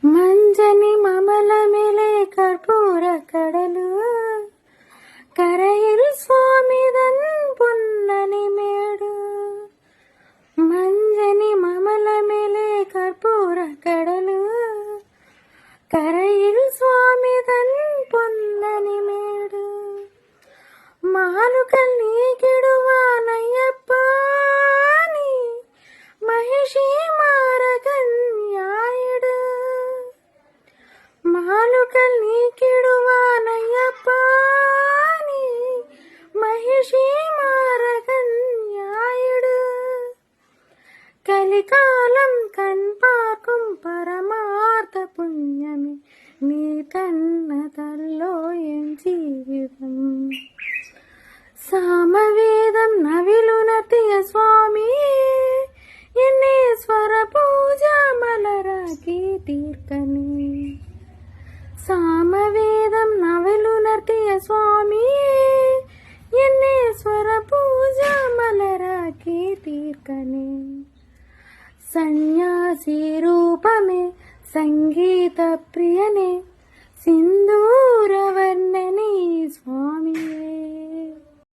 ಮಂಜನಿ ಮಮಲ ಮೇಲೆ ಕರ್ಪೂರ ಕಡಲು ಕರೆಯಿಲ್ ಸ್ವಾಮಿದನ್ ಪುನ್ನನಿ ಮೇಡು ಮಂಜನಿ ಮಮಲ ಮೇಲೆ ಕರ್ಪೂರ ಕಡಲು ಕರೆಯಿಲ್ ಸ್ವಾಮಿದನ್ ಪುನ್ನನಿ ಮೇಡು ಮಾಲುಕಲ್ ನೀಗಿಡುವ ನಯ್ಯಪ್ಪ ನೀ ಮಹಿಷಿ ಮಾರಗನ್ಯಾಯಿಡು ಮಾಲುಕಲ್ ನೀಗಿಡುವ ನಯ್ಯಪ್ಪ ನೀ మహిషి మారగన్యాయుడు కలికాలం కన్పార్కుం పరమార్థ పుణ్యమే నీ కన్నతల్లో ఏం జీవితం సామవేదం నవిలునతియ స్వామి ఎన్నేశ్వర పూజ మలరాకి తీర్కని సామవేదం నవిలునతియ స్వామి ఎన్నేశ్వర పూజ మలరాకి తీర్కని సన్యాసి రూపమే సంగీత ప్రియనే సింధూరవర్ణని స్వామి